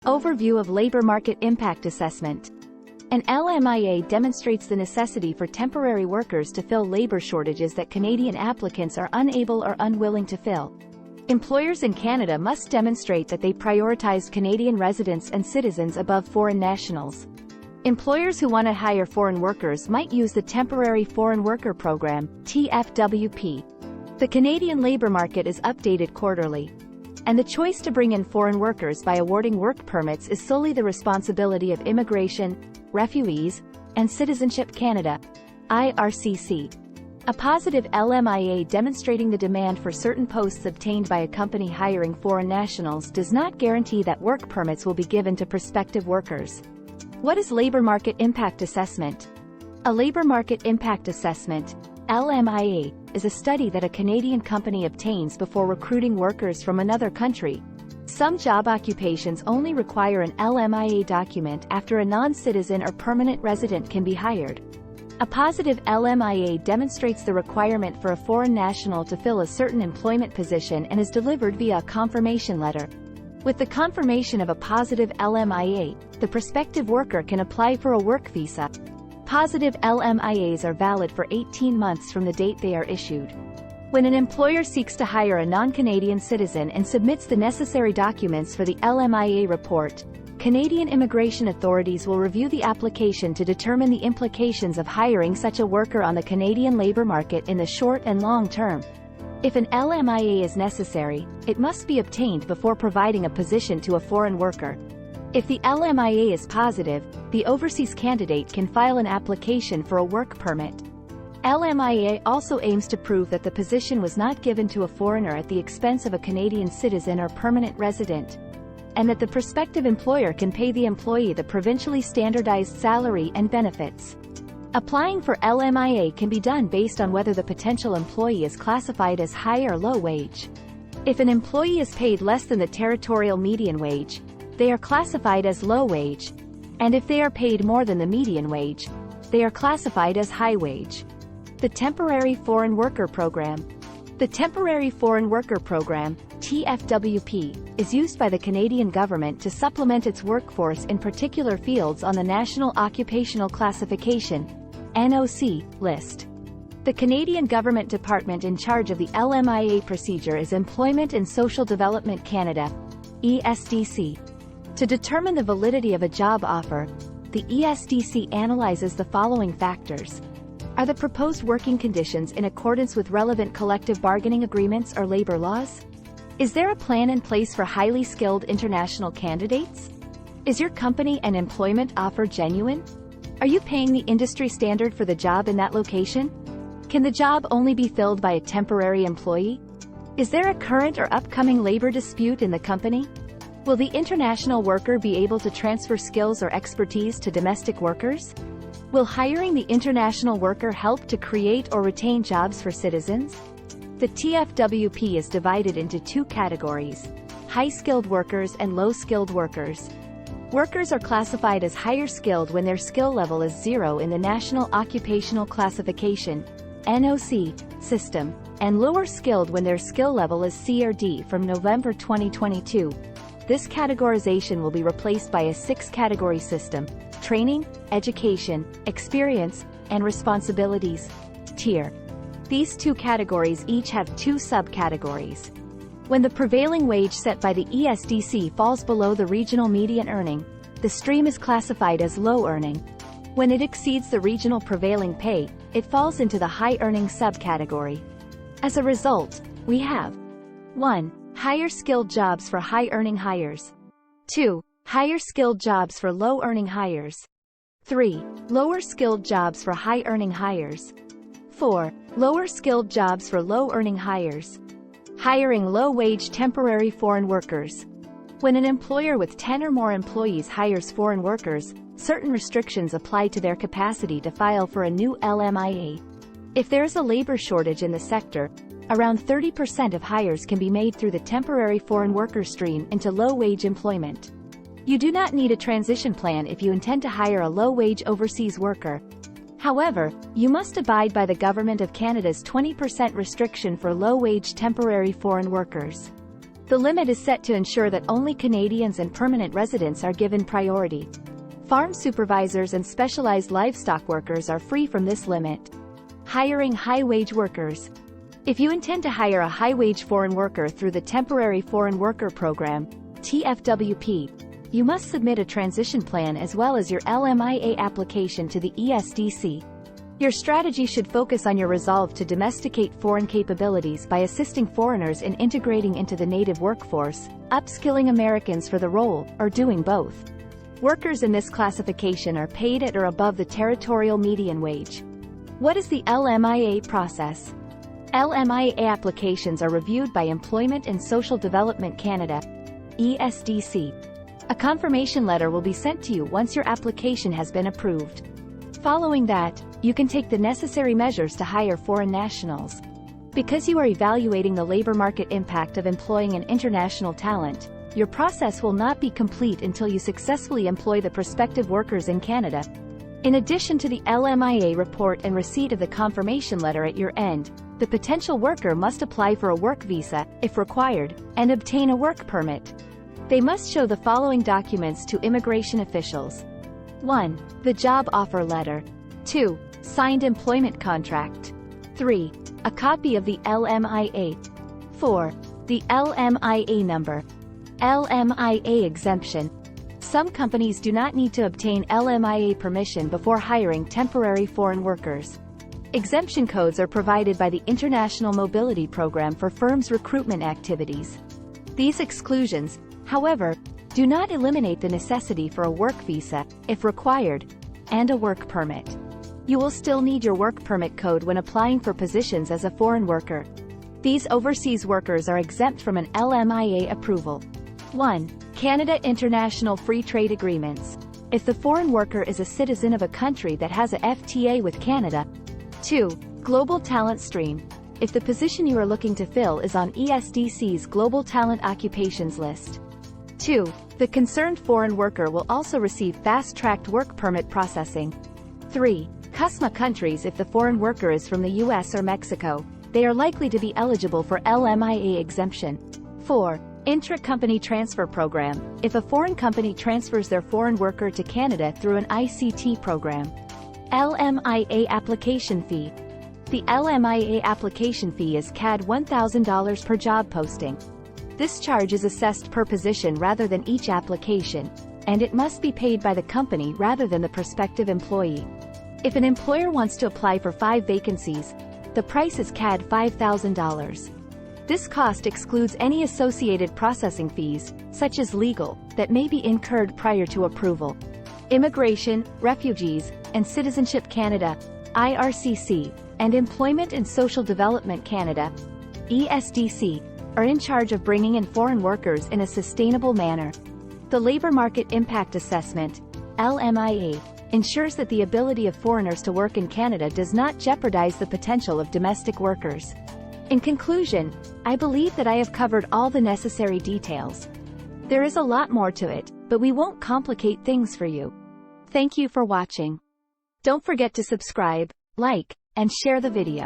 Overview of Labor Market Impact Assessment. An LMIA demonstrates the necessity for temporary workers to fill labor shortages that Canadian applicants are unable or unwilling to fill. Employers in Canada must demonstrate that they prioritize Canadian residents and citizens above foreign nationals. Employers who want to hire foreign workers might use the Temporary Foreign Worker Program, TFWP. The Canadian labor market is updated quarterly, and the choice to bring in foreign workers by awarding work permits is solely the responsibility of Immigration, Refugees, and Citizenship Canada, IRCC. A positive LMIA demonstrating the demand for certain posts obtained by a company hiring foreign nationals does not guarantee that work permits will be given to prospective workers. What is Labor Market Impact Assessment? A Labor Market Impact Assessment, LMIA, is a study that a Canadian company obtains before recruiting workers from another country. Some job occupations only require an LMIA document after a non-citizen or permanent resident can be hired. A positive LMIA demonstrates the requirement for a foreign national to fill a certain employment position and is delivered via a confirmation letter. With the confirmation of a positive LMIA, the prospective worker can apply for a work visa. Positive LMIAs are valid for 18 months from the date they are issued. When an employer seeks to hire a non-Canadian citizen and submits the necessary documents for the LMIA report, Canadian immigration authorities will review the application to determine the implications of hiring such a worker on the Canadian labor market in the short and long term. If an LMIA is necessary, it must be obtained before providing a position to a foreign worker. If the LMIA is positive, the overseas candidate can file an application for a work permit. LMIA also aims to prove that the position was not given to a foreigner at the expense of a Canadian citizen or permanent resident, and that the prospective employer can pay the employee the provincially standardized salary and benefits. Applying for LMIA can be done based on whether the potential employee is classified as high or low wage. If an employee is paid less than the territorial median wage, they are classified as low wage, and if they are paid more than the median wage, they are classified as high wage. The Temporary Foreign Worker Program. The Temporary Foreign Worker Program, TFWP, is used by the Canadian government to supplement its workforce in particular fields on the National Occupational Classification, NOC, list. The Canadian government department in charge of the LMIA procedure is Employment and Social Development Canada, ESDC. To determine the validity of a job offer, the ESDC analyzes the following factors. Are the proposed working conditions in accordance with relevant collective bargaining agreements or labor laws? Is there a plan in place for highly skilled international candidates? Is your company and employment offer genuine? Are you paying the industry standard for the job in that location? Can the job only be filled by a temporary employee? Is there a current or upcoming labor dispute in the company? Will the international worker be able to transfer skills or expertise to domestic workers? Will hiring the international worker help to create or retain jobs for citizens? The TFWP is divided into two categories: high-skilled workers and low-skilled workers. Workers are classified as higher skilled when their skill level is 0 in the National Occupational Classification, NOC, system, and lower skilled when their skill level is C or D from November 2022. This categorization will be replaced by a 6-category system: training, education, experience, and responsibilities, tier. These two categories each have 2 subcategories. When the prevailing wage set by the ESDC falls below the regional median earning, the stream is classified as low earning. When it exceeds the regional prevailing pay, it falls into the high earning subcategory. As a result, we have 1. Higher skilled jobs for high earning hires. 2. Higher skilled jobs for low earning hires. 3. Lower skilled jobs for high earning hires. 4. Lower skilled jobs for low earning hires. Hiring low wage temporary foreign workers. When an employer with 10 or more employees hires foreign workers, certain restrictions apply to their capacity to file for a new LMIA. If there is a labor shortage in the sector, around 30% of hires can be made through the temporary foreign worker stream into low-wage employment. You do not need a transition plan if you intend to hire a low-wage overseas worker. However, you must abide by the Government of Canada's 20% restriction for low-wage temporary foreign workers. The limit is set to ensure that only Canadians and permanent residents are given priority. Farm supervisors and specialized livestock workers are free from this limit. Hiring high-wage workers. If you intend to hire a high-wage foreign worker through the Temporary Foreign Worker Program, TFWP, you must submit a transition plan as well as your LMIA application to the ESDC. Your strategy should focus on your resolve to domesticate foreign capabilities by assisting foreigners in integrating into the native workforce, upskilling Americans for the role, or doing both. Workers in this classification are paid at or above the territorial median wage. What is the LMIA process? LMIA applications are reviewed by Employment and Social Development Canada, ESDC. A confirmation letter will be sent to you once your application has been approved. Following that, you can take the necessary measures to hire foreign nationals. Because you are evaluating the labor market impact of employing an international talent, your process will not be complete until you successfully employ the prospective workers in Canada. In addition to the LMIA report and receipt of the confirmation letter at your end, the potential worker must apply for a work visa, if required, and obtain a work permit. They must show the following documents to immigration officials. 1. The job offer letter. 2. Signed employment contract. 3. A copy of the LMIA. 4. The LMIA number. LMIA exemption. Some companies do not need to obtain LMIA permission before hiring temporary foreign workers. Exemption codes are provided by the International Mobility Program for firms' recruitment activities. These exclusions, however, do not eliminate the necessity for a work visa, if required, and a work permit. You will still need your work permit code when applying for positions as a foreign worker. These overseas workers are exempt from an LMIA approval. 1. Canada International Free Trade Agreements. If the foreign worker is a citizen of a country that has a FTA with Canada. 2. Global Talent Stream. If the position you are looking to fill is on ESDC's Global Talent Occupations list. 2. The concerned foreign worker will also receive fast-tracked work permit processing. 3. CUSMA countries. If the foreign worker is from the US or Mexico, they are likely to be eligible for LMIA exemption. 4. Intra-company transfer program. If a foreign company transfers their foreign worker to Canada through an ICT program. LMIA application fee. The LMIA application fee is CAD $1,000 per job posting. This charge is assessed per position rather than each application, and it must be paid by the company rather than the prospective employee. If an employer wants to apply for 5 vacancies, the price is CAD $5,000. This cost excludes any associated processing fees, such as legal, that may be incurred prior to approval. Immigration, Refugees, and Citizenship Canada, IRCC, and Employment and Social Development Canada, ESDC, are in charge of bringing in foreign workers in a sustainable manner. The Labor Market Impact Assessment, LMIA, ensures that the ability of foreigners to work in Canada does not jeopardize the potential of domestic workers. In conclusion, I believe that I have covered all the necessary details. There is a lot more to it, but we won't complicate things for you. Thank you for watching. Don't forget to subscribe, like, and share the video.